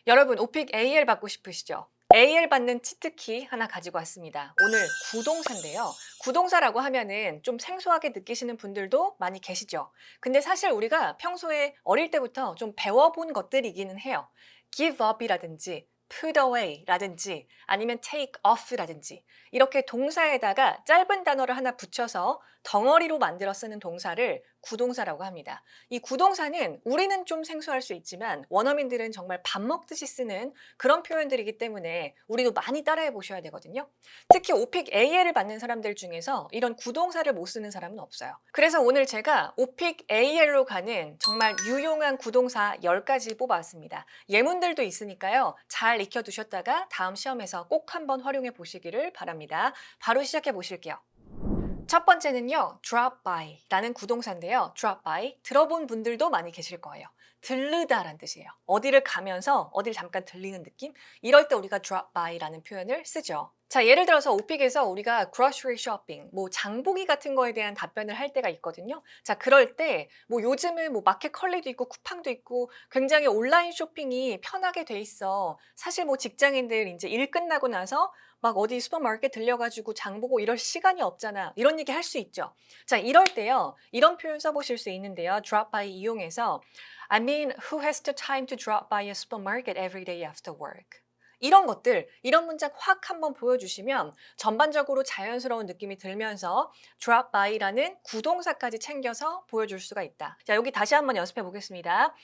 여러분 오픽 AL 받고 싶으시죠? AL 받는 치트키 하나 가지고 왔습니다. 오늘 구동사인데요. 구동사라고 하면은 좀 생소하게 느끼시는 분들도 많이 계시죠. 근데 사실 우리가 평소에 어릴 때부터 좀 배워본 것들이기는 해요. give up이라든지 put away라든지 아니면 take off라든지 이렇게 동사에다가 짧은 단어를 하나 붙여서 덩어리로 만들어 쓰는 동사를 구동사라고 합니다. 이 구동사는 우리는 좀 생소할 수 있지만 원어민들은 정말 밥 먹듯이 쓰는 그런 표현들이기 때문에 우리도 많이 따라해 보셔야 되거든요. 특히 오픽 AL을 받는 사람들 중에서 이런 구동사를 못 쓰는 사람은 없어요. 그래서 오늘 제가 오픽 AL로 가는 정말 유용한 구동사 10가지 뽑아왔습니다. 예문들도 있으니까요. 잘 익혀두셨다가 다음 시험에서 꼭 한번 활용해 보시기를 바랍니다. 바로 시작해 보실게요. 첫 번째는요, drop by라는 구동사인데요. drop by 들어본 분들도 많이 계실 거예요. 들르다란 뜻이에요. 어디를 가면서 어딜 잠깐 들리는 느낌? 이럴 때 우리가 drop by라는 표현을 쓰죠. 자, 예를 들어서 오픽에서 우리가 grocery shopping, 뭐 장보기 같은 거에 대한 답변을 할 때가 있거든요. 자, 그럴 때 뭐 요즘은 뭐 마켓 컬리도 있고 쿠팡도 있고 굉장히 온라인 쇼핑이 편하게 돼 있어. 사실 뭐 직장인들 이제 일 끝나고 나서 막 어디 슈퍼마켓 들려가지고 장 보고 이럴 시간이 없잖아. 이런 얘기 할 수 있죠. 자, 이럴 때요. 이런 표현 써보실 수 있는데요. drop by 이용해서 I mean, who has the time to drop by a supermarket every day after work? 이런 것들, 이런 문장 확 한번 보여주시면 전반적으로 자연스러운 느낌이 들면서 drop by라는 구동사까지 챙겨서 보여줄 수가 있다. 자, 여기 다시 한번 연습해 보겠습니다.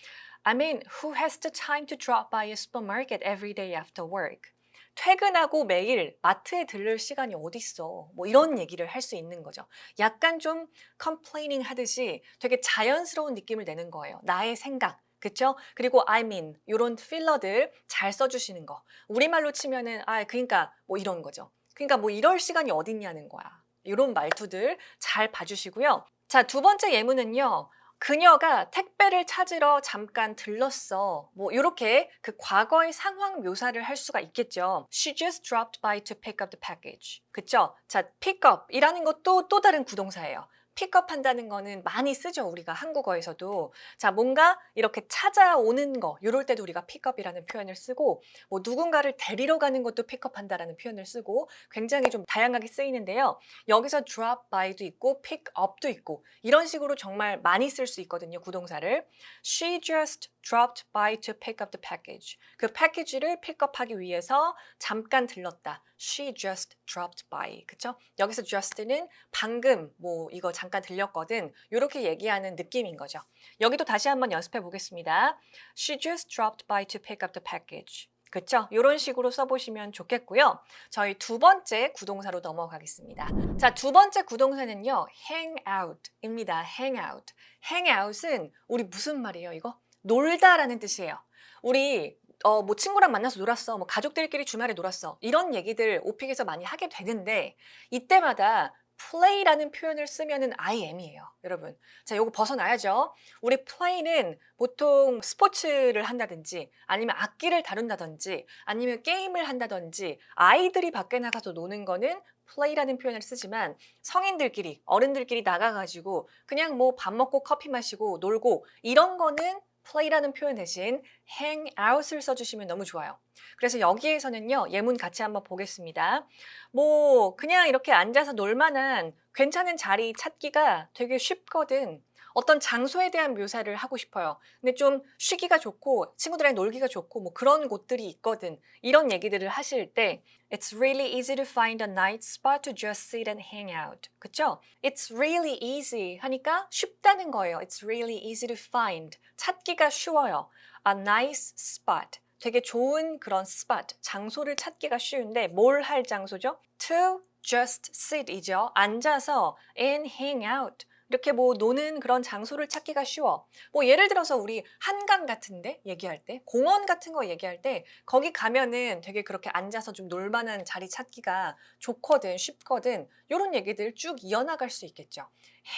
I mean, who has the time to drop by a supermarket every day after work? 퇴근하고 매일 마트에 들를 시간이 어딨어. 뭐 이런 얘기를 할 수 있는 거죠. 약간 좀 complaining 하듯이 되게 자연스러운 느낌을 내는 거예요. 나의 생각. 그쵸? 그리고 I mean 요런 필러들 잘 써주시는 거. 우리말로 치면은 그러니까 뭐 이런 거죠. 그러니까 뭐 이럴 시간이 어딨냐는 거야. 요런 말투들 잘 봐주시고요. 자, 두 번째 예문은요. 그녀가 택배를 찾으러 잠깐 들렀어. 뭐 이렇게 그 과거의 상황 묘사를 할 수가 있겠죠. She just dropped by to pick up the package. 그쵸? 자, pick up이라는 것도 또 다른 구동사예요. 픽업 한다는 거는 많이 쓰죠, 우리가 한국어에서도. 자, 뭔가 이렇게 찾아오는 거, 이럴 때도 우리가 픽업이라는 표현을 쓰고, 뭐 누군가를 데리러 가는 것도 픽업한다라는 표현을 쓰고, 굉장히 좀 다양하게 쓰이는데요. 여기서 drop by도 있고, pick up도 있고, 이런 식으로 정말 많이 쓸 수 있거든요, 구동사를. She just dropped by to pick up the package. 그 패키지를 픽업하기 위해서 잠깐 들렀다. She just dropped by. 그쵸? 여기서 just는 방금 뭐 이거 잠깐 들렸거든. 이렇게 얘기하는 느낌인 거죠. 여기도 다시 한번 연습해 보겠습니다. She just dropped by to pick up the package. 그쵸? 이런 식으로 써보시면 좋겠고요. 저희 두 번째 구동사로 넘어가겠습니다. 자, 두 번째 구동사는요. hang out입니다. hang out. hang out은 우리 무슨 말이에요, 이거? 놀다라는 뜻이에요. 우리 뭐 친구랑 만나서 놀았어. 뭐 가족들끼리 주말에 놀았어. 이런 얘기들 오픽에서 많이 하게 되는데 이때마다 play라는 표현을 쓰면은 I am이에요, 여러분. 자, 요거 벗어나야죠. 우리 play는 보통 스포츠를 한다든지 아니면 악기를 다룬다든지 아니면 게임을 한다든지 아이들이 밖에 나가서 노는 거는 play라는 표현을 쓰지만 성인들끼리 어른들끼리 나가가지고 그냥 뭐 밥 먹고 커피 마시고 놀고 이런 거는 play라는 표현 대신 hang out을 써주시면 너무 좋아요. 그래서 여기에서는요, 예문 같이 한번 보겠습니다. 뭐, 그냥 이렇게 앉아서 놀 만한 괜찮은 자리 찾기가 되게 쉽거든. 어떤 장소에 대한 묘사를 하고 싶어요. 근데 좀 쉬기가 좋고, 친구들이랑 놀기가 좋고, 뭐 그런 곳들이 있거든. 이런 얘기들을 하실 때, It's really easy to find a nice spot to just sit and hang out. 그쵸? It's really easy 하니까 쉽다는 거예요. It's really easy to find. 찾기가 쉬워요. A nice spot. 되게 좋은 그런 spot, 장소를 찾기가 쉬운데 뭘 할 장소죠? To just sit이죠. 앉아서 and hang out. 이렇게 뭐 노는 그런 장소를 찾기가 쉬워. 뭐 예를 들어서 우리 한강 같은데 얘기할 때, 공원 같은 거 얘기할 때 거기 가면은 되게 그렇게 앉아서 좀 놀만한 자리 찾기가 좋거든, 쉽거든. 이런 얘기들 쭉 이어나갈 수 있겠죠.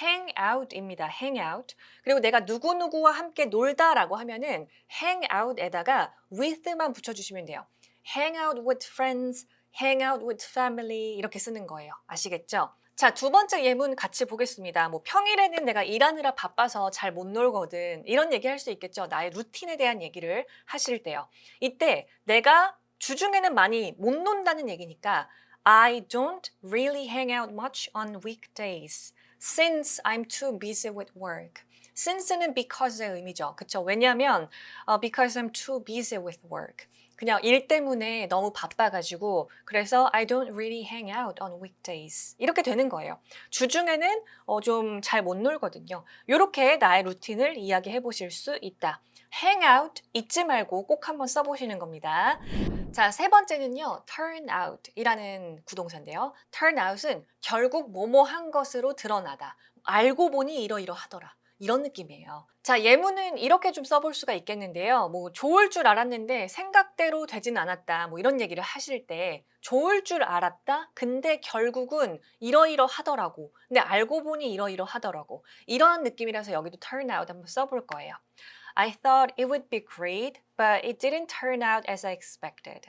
hang out입니다. hang out. 그리고 내가 누구누구와 함께 놀다라고 하면은 hang out에다가 with만 붙여주시면 돼요. hang out with friends, hang out with family 이렇게 쓰는 거예요. 아시겠죠? 자, 두 번째 예문 같이 보겠습니다. 뭐 평일에는 내가 일하느라 바빠서 잘 못 놀거든. 이런 얘기 할 수 있겠죠. 나의 루틴에 대한 얘기를 하실 때요. 이때 내가 주중에는 많이 못 논다는 얘기니까 I don't really hang out much on weekdays since I'm too busy with work. since는 because의 의미죠. 그쵸? 왜냐하면 because I'm too busy with work. 그냥 일 때문에 너무 바빠가지고 그래서 I don't really hang out on weekdays 이렇게 되는 거예요. 주중에는 좀 잘 못 놀거든요. 이렇게 나의 루틴을 이야기해 보실 수 있다. hang out 잊지 말고 꼭 한번 써보시는 겁니다. 자, 세 번째는요. turn out 이라는 구동사인데요. turn out은 결국 뭐뭐 한 것으로 드러나다. 알고 보니 이러이러하더라. 이런 느낌이에요. 자, 예문은 이렇게 좀 써볼 수가 있겠는데요. 뭐 좋을 줄 알았는데 생각대로 되진 않았다. 뭐 이런 얘기를 하실 때 좋을 줄 알았다. 근데 결국은 이러이러하더라고. 근데 알고 보니 이러이러하더라고. 이런 느낌이라서 여기도 turn out 한번 써볼 거예요. I thought it would be great, but it didn't turn out as I expected.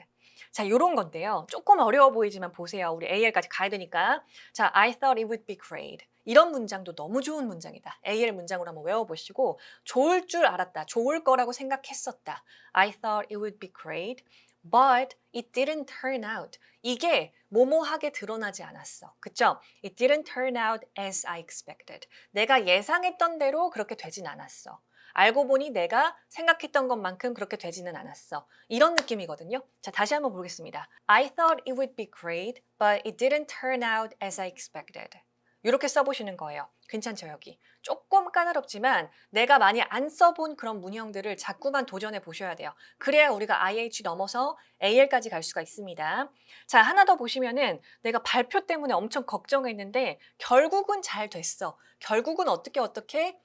자, 요런 건데요. 조금 어려워 보이지만 보세요. 우리 AL까지 가야 되니까. 자, I thought it would be great. 이런 문장도 너무 좋은 문장이다. AL 문장으로 한번 외워보시고 좋을 줄 알았다. 좋을 거라고 생각했었다. I thought it would be great, but it didn't turn out. 이게 뭐뭐하게 드러나지 않았어. 그쵸? It didn't turn out as I expected. 내가 예상했던 대로 그렇게 되진 않았어. 알고 보니 내가 생각했던 것만큼 그렇게 되지는 않았어. 이런 느낌이거든요. 자, 다시 한번 보겠습니다. I thought it would be great, but it didn't turn out as I expected. 이렇게 써보시는 거예요. 괜찮죠, 여기? 조금 까다롭지만 내가 많이 안 써본 그런 문형들을 자꾸만 도전해 보셔야 돼요. 그래야 우리가 IH 넘어서 AL까지 갈 수가 있습니다. 자, 하나 더 보시면은 내가 발표 때문에 엄청 걱정했는데 결국은 잘 됐어. 결국은 어떻게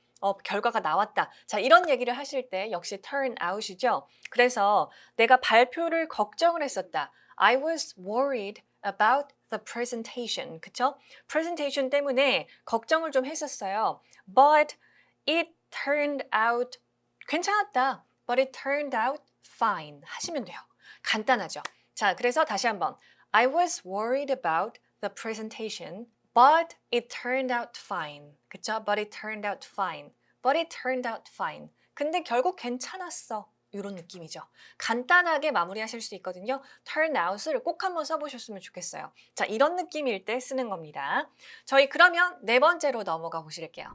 결과가 나왔다. 자, 이런 얘기를 하실 때 역시 turn out이죠. 그래서 내가 발표를 걱정을 했었다. I was worried about the presentation. 그쵸? presentation 때문에 걱정을 좀 했었어요. But it turned out 괜찮았다. But it turned out fine. 하시면 돼요. 간단하죠. 자, 그래서 다시 한번 I was worried about the presentation. But it turned out fine. 그쵸? But it turned out fine. But it turned out fine. 근데 결국 괜찮았어. 이런 느낌이죠. 간단하게 마무리하실 수 있거든요. turn out을 꼭 한번 써보셨으면 좋겠어요. 자, 이런 느낌일 때 쓰는 겁니다. 저희 그러면 네 번째로 넘어가 보실게요.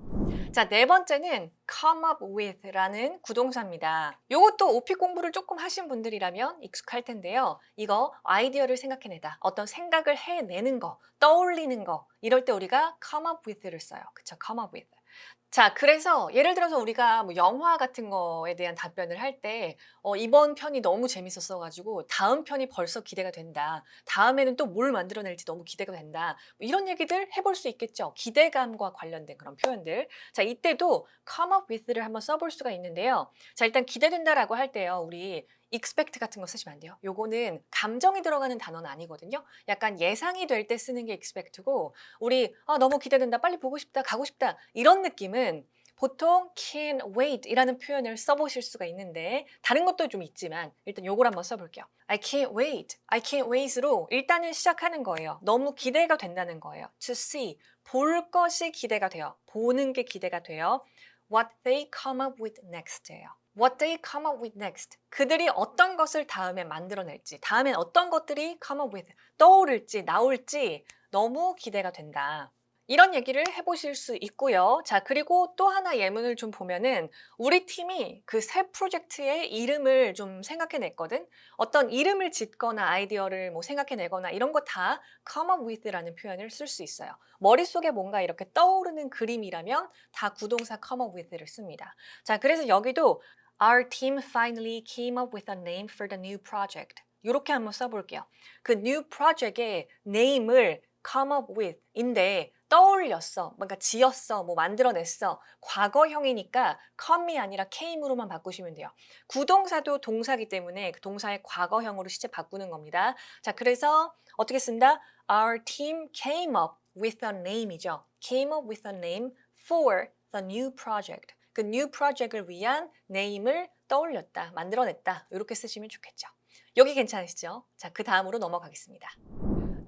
자, 네 번째는 come up with라는 구동사입니다. 이것도 OP 공부를 조금 하신 분들이라면 익숙할 텐데요. 이거 아이디어를 생각해내다, 어떤 생각을 해내는 거, 떠올리는 거, 이럴 때 우리가 come up with를 써요. 그쵸? come up with. 자, 그래서 예를 들어서 우리가 뭐 영화 같은 거에 대한 답변을 할 때 이번 편이 너무 재밌었어 가지고 다음 편이 벌써 기대가 된다. 다음에는 또 뭘 만들어낼지 너무 기대가 된다. 뭐 이런 얘기들 해볼 수 있겠죠. 기대감과 관련된 그런 표현들. 자, 이때도 come up with를 한번 써볼 수가 있는데요. 자, 일단 기대된다라고 할 때요. 우리 expect 같은 거 쓰시면 안 돼요. 요거는 감정이 들어가는 단어는 아니거든요. 약간 예상이 될 때 쓰는 게 expect고 우리 너무 기대된다, 빨리 보고 싶다, 가고 싶다 이런 느낌은 보통 can't wait 이라는 표현을 써보실 수가 있는데 다른 것도 좀 있지만 일단 요걸 한번 써볼게요. I can't wait, I can't wait으로 일단은 시작하는 거예요. 너무 기대가 된다는 거예요. To see, 볼 것이 기대가 돼요. 보는 게 기대가 돼요. What they come up with next예요. What they come up with next. 그들이 어떤 것을 다음에 만들어낼지, 다음엔 어떤 것들이 come up with, 떠오를지, 나올지 너무 기대가 된다. 이런 얘기를 해보실 수 있고요. 자, 그리고 또 하나 예문을 좀 보면은 우리 팀이 그 새 프로젝트의 이름을 좀 생각해냈거든. 어떤 이름을 짓거나 아이디어를 뭐 생각해내거나 이런 거 다 come up with라는 표현을 쓸 수 있어요. 머릿속에 뭔가 이렇게 떠오르는 그림이라면 다 구동사 come up with를 씁니다. 자, 그래서 여기도 Our team finally came up with a name for the new project. 이렇게 한번 써볼게요. 그 new project의 name을 come up with인데 떠올렸어, 뭔가 지었어, 뭐 만들어냈어. 과거형이니까 come이 아니라 came으로만 바꾸시면 돼요. 구동사도 동사기 때문에 그 동사의 과거형으로 시제 바꾸는 겁니다. 자, 그래서 어떻게 쓴다? Our team came up with a name이죠. came up with a name for the new project. 그 new project을 위한 name을 떠올렸다, 만들어냈다. 이렇게 쓰시면 좋겠죠. 여기 괜찮으시죠? 자, 그 다음으로 넘어가겠습니다.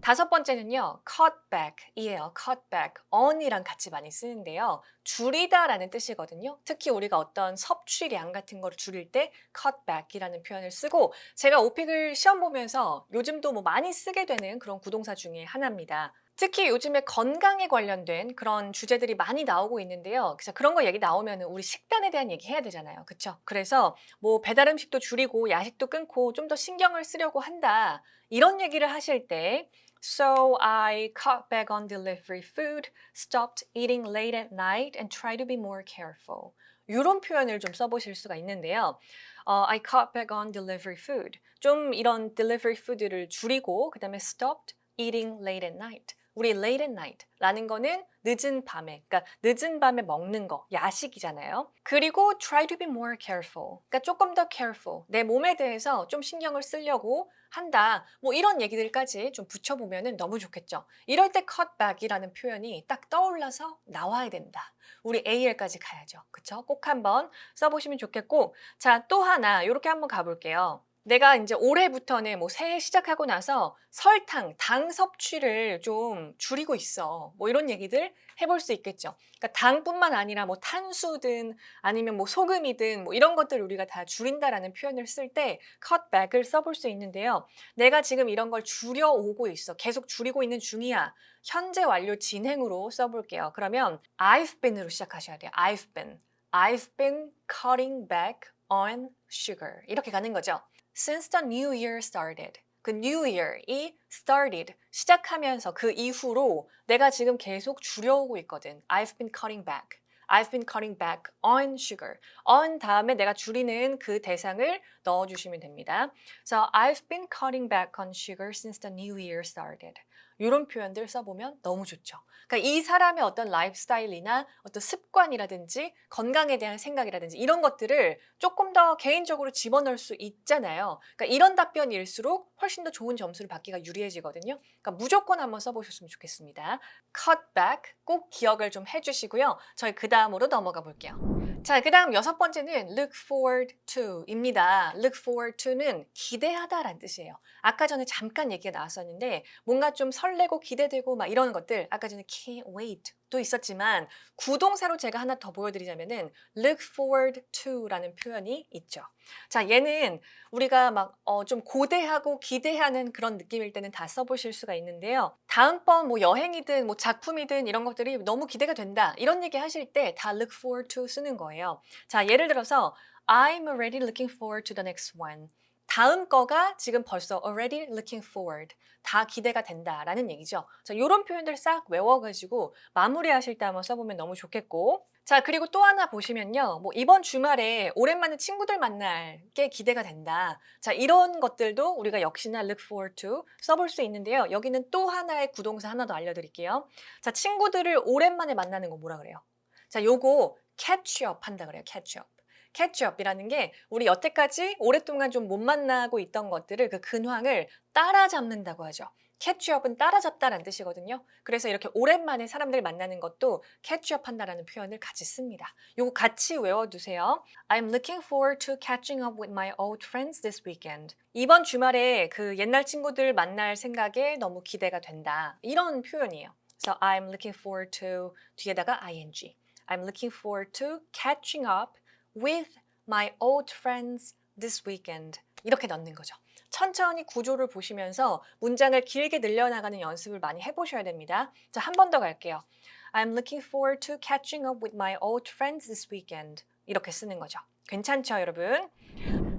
다섯 번째는요, cut back이에요. cut back, on이랑 같이 많이 쓰는데요. 줄이다라는 뜻이거든요. 특히 우리가 어떤 섭취량 같은 거를 줄일 때 cut back이라는 표현을 쓰고 제가 오픽을 시험 보면서 요즘도 뭐 많이 쓰게 되는 그런 구동사 중에 하나입니다. 특히 요즘에 건강에 관련된 그런 주제들이 많이 나오고 있는데요. 그래서 그런 거 얘기 나오면 우리 식단에 대한 얘기 해야 되잖아요. 그쵸? 그래서 뭐 배달 음식도 줄이고 야식도 끊고 좀 더 신경을 쓰려고 한다. 이런 얘기를 하실 때 So I cut back on delivery food, stopped eating late at night and try to be more careful. 이런 표현을 좀 써보실 수가 있는데요. I cut back on delivery food. 좀 이런 delivery food를 줄이고 그다음에 stopped eating late at night. 우리 late at night라는 거는 늦은 밤에, 그러니까 늦은 밤에 먹는 거, 야식이잖아요. 그리고 try to be more careful. 그러니까 조금 더 careful. 내 몸에 대해서 좀 신경을 쓰려고 한다. 뭐 이런 얘기들까지 좀 붙여보면 너무 좋겠죠. 이럴 때 cut back이라는 표현이 딱 떠올라서 나와야 된다. 우리 AL까지 가야죠. 그쵸? 꼭 한번 써보시면 좋겠고, 자, 또 하나, 이렇게 한번 가볼게요. 내가 이제 올해부터는 뭐 새해 시작하고 나서 설탕, 당 섭취를 좀 줄이고 있어. 뭐 이런 얘기들 해볼 수 있겠죠. 그러니까 당뿐만 아니라 뭐 탄수든 아니면 뭐 소금이든 뭐 이런 것들 우리가 다 줄인다라는 표현을 쓸 때 cut back을 써볼 수 있는데요. 내가 지금 이런 걸 줄여오고 있어. 계속 줄이고 있는 중이야. 현재 완료 진행으로 써볼게요. 그러면 I've been으로 시작하셔야 돼요. I've been. I've been cutting back on sugar. 이렇게 가는 거죠. Since the new year started. 그 new year이 started, 시작하면서 그 이후로 내가 지금 계속 줄여오고 있거든. I've been cutting back. I've been cutting back on sugar. on 다음에 내가 줄이는 그 대상을 넣어주시면 됩니다. So I've been cutting back on sugar since the new year started. 이런 표현들 써보면 너무 좋죠. 그러니까 이 사람의 어떤 라이프 스타일이나 어떤 습관이라든지 건강에 대한 생각이라든지 이런 것들을 조금 더 개인적으로 집어넣을 수 있잖아요. 그러니까 이런 답변일수록 훨씬 더 좋은 점수를 받기가 유리해지거든요. 그러니까 무조건 한번 써보셨으면 좋겠습니다. cut back 꼭 기억을 좀 해주시고요. 저희 그 다음으로 넘어가 볼게요. 자, 그 다음 여섯 번째는 look forward to입니다. look forward to는 기대하다라는 뜻이에요. 아까 전에 잠깐 얘기가 나왔었는데 뭔가 좀 설레고 기대되고 막 이런 것들 아까 전에 can't wait 도 있었지만 구동사로 제가 하나 더 보여드리자면은 look forward to라는 표현이 있죠. 자, 얘는 우리가 막 좀 고대하고 기대하는 그런 느낌일 때는 다 써보실 수가 있는데요. 다음번 뭐 여행이든 뭐 작품이든 이런 것들이 너무 기대가 된다 이런 얘기 하실 때 다 look forward to 쓰는 거예요. 자, 예를 들어서 I'm already looking forward to the next one. 다음 거가 지금 벌써 already looking forward. 다 기대가 된다라는 얘기죠. 자, 이런 표현들 싹 외워가지고 마무리하실 때 한번 써보면 너무 좋겠고. 자, 그리고 또 하나 보시면요. 뭐 이번 주말에 오랜만에 친구들 만날 게 기대가 된다. 자, 이런 것들도 우리가 역시나 look forward to 써볼 수 있는데요. 여기는 또 하나의 구동사 하나 더 알려드릴게요. 자, 친구들을 오랜만에 만나는 거 뭐라 그래요? 자, 요거 catch up 한다 그래요. catch up. 캐치업이라는 게 우리 여태까지 오랫동안 좀 못 만나고 있던 것들을 그 근황을 따라잡는다고 하죠. 캐치업은 따라잡다라는 뜻이거든요. 그래서 이렇게 오랜만에 사람들 만나는 것도 캐치업 한다라는 표현을 같이 씁니다. 요거 같이 외워두세요. I'm looking forward to catching up with my old friends this weekend. 이번 주말에 그 옛날 친구들 만날 생각에 너무 기대가 된다. 이런 표현이에요. 그래서 I'm looking forward to 뒤에다가 ing. I'm looking forward to catching up with my old friends this weekend. 이렇게 넣는 거죠. 천천히 구조를 보시면서 문장을 길게 늘려나가는 연습을 많이 해보셔야 됩니다. 자, 한 번 더 갈게요. I'm looking forward to catching up with my old friends this weekend. 이렇게 쓰는 거죠. 괜찮죠, 여러분?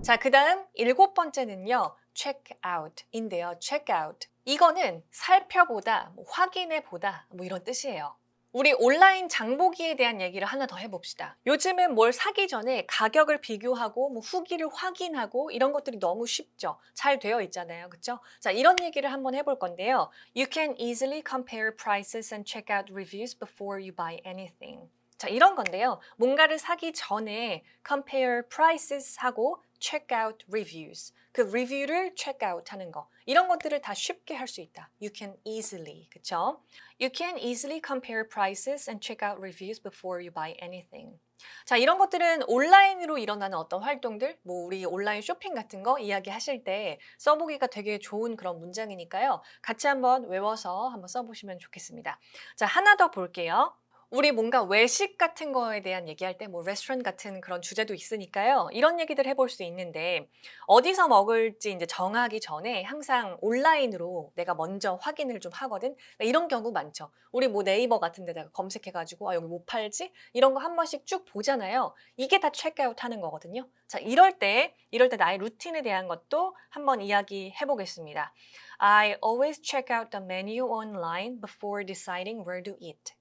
자, 그 다음 일곱 번째는요. check out인데요. check out. 이거는 살펴보다, 뭐 확인해보다 뭐 이런 뜻이에요. 우리 온라인 장보기에 대한 얘기를 하나 더 해봅시다. 요즘은 뭘 사기 전에 가격을 비교하고 뭐 후기를 확인하고 이런 것들이 너무 쉽죠. 잘 되어 있잖아요. 그렇죠? 자, 이런 얘기를 한번 해볼 건데요. You can easily compare prices and check out reviews before you buy anything. 자, 이런 건데요. 뭔가를 사기 전에 compare prices 하고 check out reviews. 그 review를 check out 하는 거. 이런 것들을 다 쉽게 할 수 있다. You can easily. 그쵸? You can easily compare prices and check out reviews before you buy anything. 자, 이런 것들은 온라인으로 일어나는 어떤 활동들, 뭐 우리 온라인 쇼핑 같은 거 이야기하실 때 써보기가 되게 좋은 그런 문장이니까요. 같이 한번 외워서 한번 써보시면 좋겠습니다. 자, 하나 더 볼게요. 우리 뭔가 외식 같은 거에 대한 얘기할 때 뭐 레스토랑 같은 그런 주제도 있으니까요. 이런 얘기들 해볼 수 있는데 어디서 먹을지 이제 정하기 전에 항상 온라인으로 내가 먼저 확인을 좀 하거든. 이런 경우 많죠. 우리 뭐 네이버 같은 데다가 검색해가지고 아, 여기 뭐 팔지? 이런 거 한 번씩 쭉 보잖아요. 이게 다 체크아웃 하는 거거든요. 자, 이럴 때 나의 루틴에 대한 것도 한번 이야기해 보겠습니다. I always check out the menu online before deciding where to eat.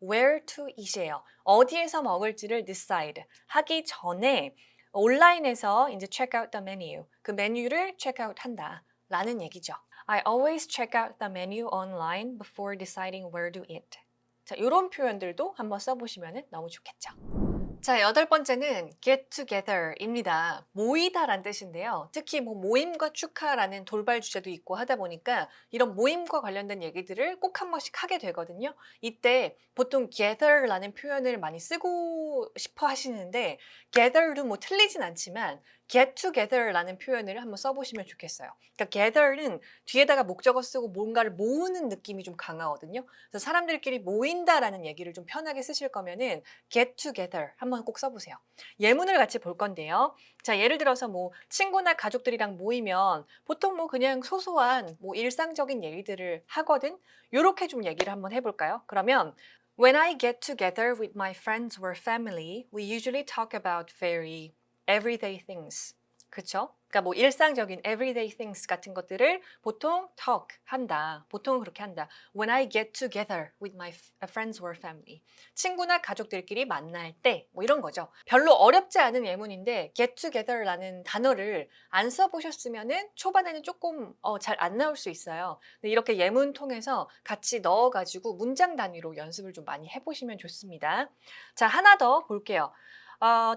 Where to eat이에요. 어디에서 먹을지를 decide 하기 전에 온라인에서 이제 check out the menu, 그 메뉴를 check out 한다 라는 얘기죠. I always check out the menu online before deciding where to eat. 자, 이런 표현들도 한번 써보시면 너무 좋겠죠. 자, 여덟 번째는 get together입니다. 모이다란 뜻인데요. 특히 뭐 모임과 축하라는 돌발 주제도 있고 하다 보니까 이런 모임과 관련된 얘기들을 꼭 한 번씩 하게 되거든요. 이때 보통 gather라는 표현을 많이 쓰고 싶어 하시는데 gather도 뭐 틀리진 않지만 get together라는 표현을 한번 써보시면 좋겠어요. 그러니까 gather는 뒤에다가 목적어 쓰고 뭔가를 모으는 느낌이 좀 강하거든요. 그래서 사람들끼리 모인다라는 얘기를 좀 편하게 쓰실 거면은 get together 한번 꼭 써보세요. 예문을 같이 볼 건데요. 자, 예를 들어서 뭐 친구나 가족들이랑 모이면 보통 뭐 그냥 소소한 뭐 일상적인 얘기들을 하거든. 요렇게 좀 얘기를 한번 해볼까요? 그러면 When I get together with my friends or family, we usually talk about very everyday things. 그쵸? 그러니까 뭐 일상적인 everyday things 같은 것들을 보통 talk 한다. 보통 그렇게 한다. When I get together with my friends or family. 친구나 가족들끼리 만날 때 뭐 이런 거죠. 별로 어렵지 않은 예문인데 get together라는 단어를 안 써보셨으면은 초반에는 조금 잘 안 나올 수 있어요. 근데 이렇게 예문 통해서 같이 넣어가지고 문장 단위로 연습을 좀 많이 해보시면 좋습니다. 자, 하나 더 볼게요.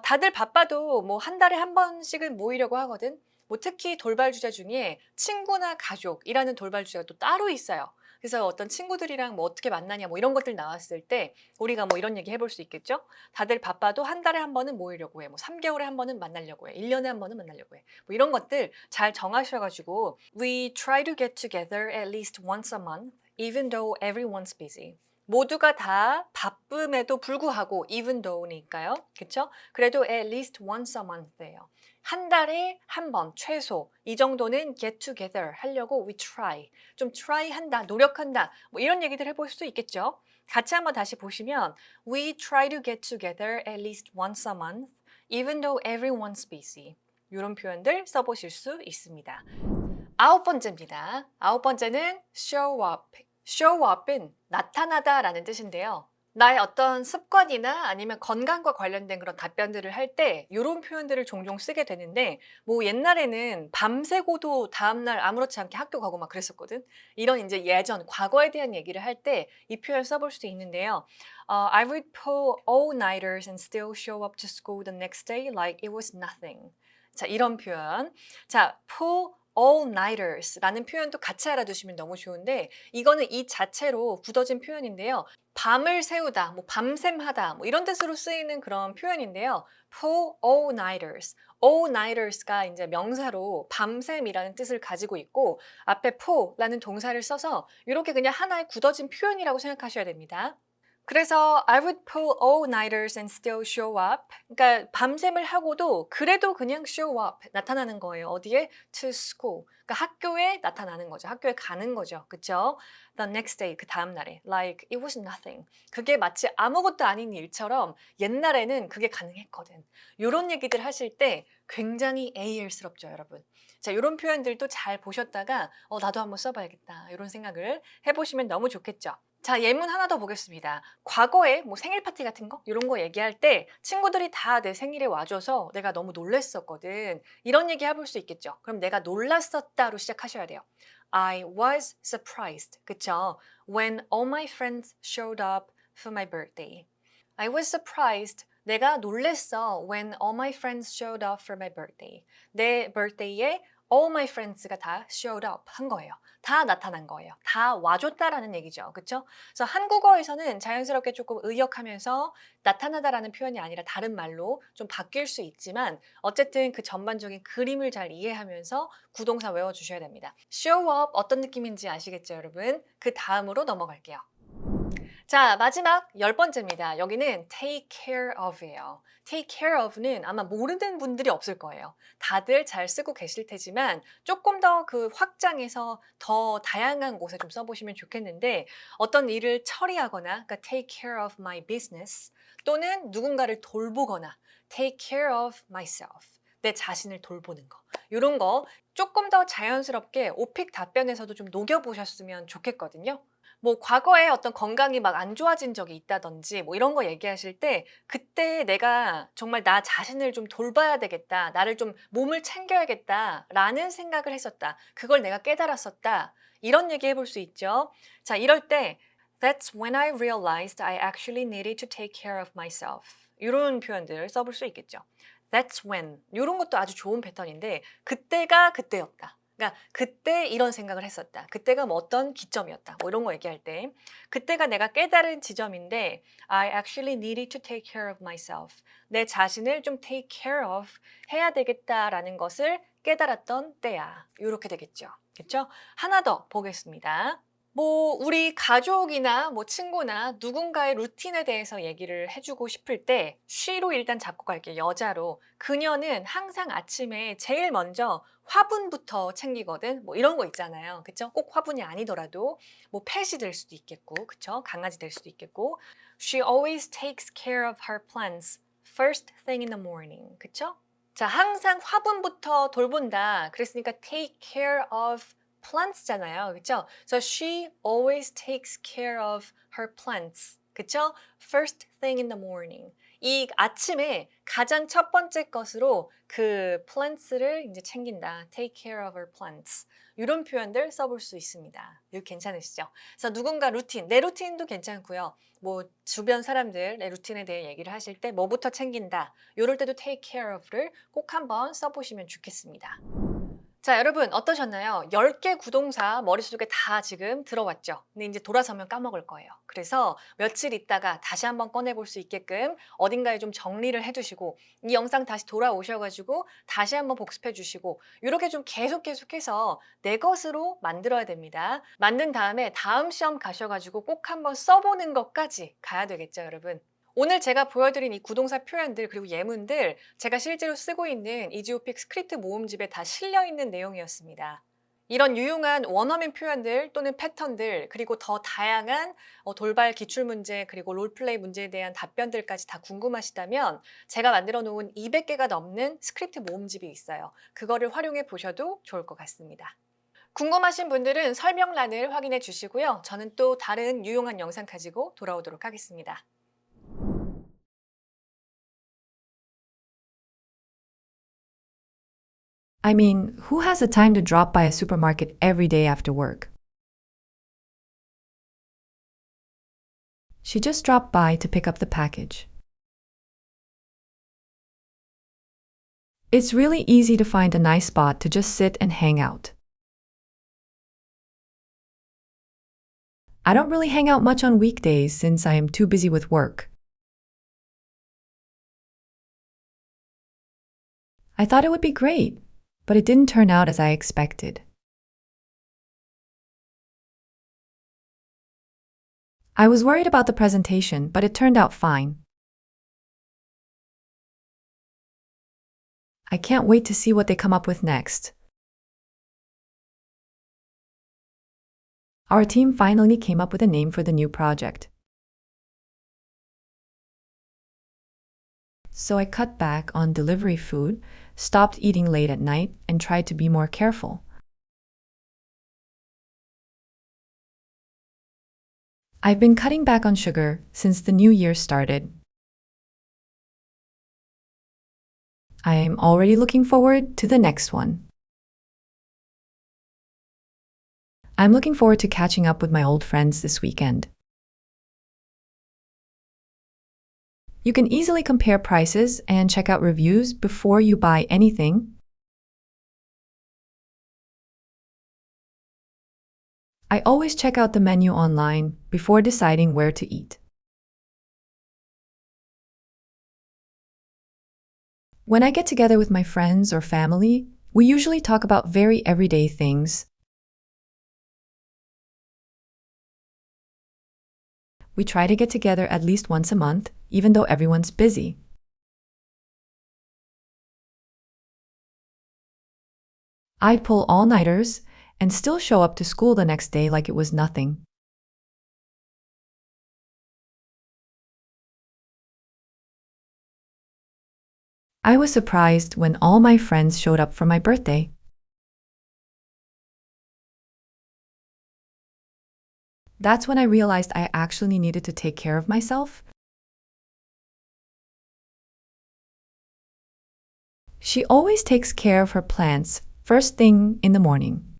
다들 바빠도 뭐 한 달에 한 번씩은 모이려고 하거든. 뭐 특히 돌발 주제 중에 친구나 가족이라는 돌발 주제가 또 따로 있어요. 그래서 어떤 친구들이랑 뭐 어떻게 만나냐 뭐 이런 것들 나왔을 때 우리가 뭐 이런 얘기 해볼 수 있겠죠? 다들 바빠도 한 달에 한 번은 모이려고 해. 뭐 3개월에 한 번은 만나려고 해. 1년에 한 번은 만나려고 해. 뭐 이런 것들 잘 정하셔가지고 We try to get together at least once a month, even though everyone's busy. 모두가 다 바쁨에도 불구하고 even though니까요. 그렇죠? 그래도 at least once a month예요. 한 달에 한 번 최소 이 정도는 get together 하려고 we try. 좀 try 한다, 노력한다. 뭐 이런 얘기들 해볼 수 있겠죠. 같이 한번 다시 보시면 we try to get together at least once a month even though everyone's busy. 이런 표현들 써보실 수 있습니다. 아홉 번째입니다. 아홉 번째는 show up. show up은 나타나다라는 뜻인데요. 나의 어떤 습관이나 아니면 건강과 관련된 그런 답변들을 할 때 이런 표현들을 종종 쓰게 되는데 뭐 옛날에는 밤새고도 다음날 아무렇지 않게 학교 가고 막 그랬었거든. 이런 이제 예전 과거에 대한 얘기를 할 때 이 표현 써볼 수도 있는데요. I would pull all-nighters and still show up to school the next day like it was nothing. 자, 이런 표현. 자, pull all-nighters라는 표현도 같이 알아두시면 너무 좋은데 이거는 이 자체로 굳어진 표현인데요. 밤을 새우다, 뭐 밤샘하다, 뭐 이런 뜻으로 쓰이는 그런 표현인데요. pull all-nighters. all-nighters가 이제 명사로 밤샘이라는 뜻을 가지고 있고 앞에 pull라는 동사를 써서 이렇게 그냥 하나의 굳어진 표현이라고 생각하셔야 됩니다. 그래서 I would pull all-nighters and still show up. 그러니까 밤샘을 하고도 그래도 그냥 show up, 나타나는 거예요. 어디에? To school. 그러니까 학교에 나타나는 거죠. 학교에 가는 거죠. 그쵸? The next day, 그 다음 날에. Like it was nothing. 그게 마치 아무것도 아닌 일처럼 옛날에는 그게 가능했거든. 이런 얘기들 하실 때 굉장히 AL스럽죠, 여러분. 자, 이런 표현들도 잘 보셨다가 나도 한번 써봐야겠다. 이런 생각을 해보시면 너무 좋겠죠. 자, 예문 하나 더 보겠습니다. 과거에 뭐 생일 파티 같은 거 이런 거 얘기할 때 친구들이 다 내 생일에 와줘서 내가 너무 놀랬었거든. 이런 얘기 해볼 수 있겠죠. 그럼 내가 놀랐었다로 시작하셔야 돼요. I was surprised. 그쵸? When all my friends showed up for my birthday. I was surprised. 내가 놀랬어 when all my friends showed up for my birthday. 내 birthday에 all my friends가 다 showed up 한 거예요. 다 나타난 거예요. 다 와줬다라는 얘기죠. 그렇죠? 그래서 한국어에서는 자연스럽게 조금 의역하면서 나타나다라는 표현이 아니라 다른 말로 좀 바뀔 수 있지만 어쨌든 그 전반적인 그림을 잘 이해하면서 구동사 외워주셔야 됩니다. show up 어떤 느낌인지 아시겠죠, 여러분? 그 다음으로 넘어갈게요. 자, 마지막 10번째입니다. 여기는 take care of예요. take care of는 아마 모르는 분들이 없을 거예요. 다들 잘 쓰고 계실 테지만 조금 더 그 확장해서 더 다양한 곳에 좀 써보시면 좋겠는데 어떤 일을 처리하거나 그러니까 take care of my business 또는 누군가를 돌보거나 take care of myself 내 자신을 돌보는 거 이런 거 조금 더 자연스럽게 오픽 답변에서도 좀 녹여보셨으면 좋겠거든요. 뭐 과거에 어떤 건강이 막 안 좋아진 적이 있다든지 뭐 이런 거 얘기하실 때 그때 내가 정말 나 자신을 좀 돌봐야 되겠다. 나를 좀 몸을 챙겨야겠다라는 생각을 했었다. 그걸 내가 깨달았었다. 이런 얘기 해볼 수 있죠. 자, 이럴 때 That's when I realized I actually needed to take care of myself. 이런 표현들 써볼 수 있겠죠. That's when. 이런 것도 아주 좋은 패턴인데 그때가 그때였다. 그러니까 그때 이런 생각을 했었다. 그때가 뭐 어떤 기점이었다. 뭐 이런 거 얘기할 때 그때가 내가 깨달은 지점인데 I actually needed to take care of myself. 내 자신을 좀 take care of 해야 되겠다라는 것을 깨달았던 때야. 이렇게 되겠죠. 그렇죠? 하나 더 보겠습니다. 뭐 우리 가족이나 뭐 친구나 누군가의 루틴에 대해서 얘기를 해주고 싶을 때 she로 일단 잡고 갈게요. 여자로. 그녀는 항상 아침에 제일 먼저 화분부터 챙기거든. 뭐 이런 거 있잖아요. 그쵸? 꼭 화분이 아니더라도 뭐 펫이 될 수도 있겠고, 그쵸? 강아지 될 수도 있겠고. She always takes care of her plants first thing in the morning. 그쵸? 자, 항상 화분부터 돌본다. 그랬으니까 take care of plants잖아요. 그쵸? So she always takes care of her plants. 그쵸? First thing in the morning. 이 아침에 가장 첫 번째 것으로 그 plants를 이제 챙긴다. Take care of her plants. 이런 표현들 써볼 수 있습니다. 이거 괜찮으시죠? 그래서 누군가 루틴, 내 루틴도 괜찮고요. 뭐 주변 사람들의 루틴에 대해 얘기를 하실 때 뭐부터 챙긴다. 이럴 때도 take care of를 꼭 한번 써보시면 좋겠습니다. 자, 여러분 어떠셨나요? 10개 구동사 머릿속에 다 지금 들어왔죠? 근데 이제 돌아서면 까먹을 거예요. 그래서 며칠 있다가 다시 한번 꺼내볼 수 있게끔 어딘가에 좀 정리를 해두시고 이 영상 다시 돌아오셔가지고 다시 한번 복습해 주시고 이렇게 좀 계속해서 내 것으로 만들어야 됩니다. 만든 다음에 다음 시험 가셔가지고 꼭 한번 써보는 것까지 가야 되겠죠, 여러분? 오늘 제가 보여드린 이 구동사 표현들 그리고 예문들 제가 실제로 쓰고 있는 이지오픽 스크립트 모음집에 다 실려있는 내용이었습니다. 이런 유용한 원어민 표현들 또는 패턴들 그리고 더 다양한 돌발 기출문제 그리고 롤플레이 문제에 대한 답변들까지 다 궁금하시다면 제가 만들어 놓은 200개가 넘는 스크립트 모음집이 있어요. 그거를 활용해 보셔도 좋을 것 같습니다. 궁금하신 분들은 설명란을 확인해 주시고요. 저는 또 다른 유용한 영상 가지고 돌아오도록 하겠습니다. I mean, who has the time to drop by a supermarket every day after work? She just dropped by to pick up the package. It's really easy to find a nice spot to just sit and hang out. I don't really hang out much on weekdays since I am too busy with work. I thought it would be great, but it didn't turn out as I expected. I was worried about the presentation, but it turned out fine. I can't wait to see what they come up with next. Our team finally came up with a name for the new project. So I cut back on delivery food, stopped eating late at night, and tried to be more careful. I've been cutting back on sugar since the new year started. I am already looking forward to the next one. I'm looking forward to catching up with my old friends this weekend. You can easily compare prices and check out reviews before you buy anything. I always check out the menu online before deciding where to eat. When I get together with my friends or family, we usually talk about very everyday things. We try to get together at least once a month, even though everyone's busy. I'd pull all-nighters and still show up to school the next day like it was nothing. I was surprised when all my friends showed up for my birthday. That's when I realized I actually needed to take care of myself. She always takes care of her plants first thing in the morning.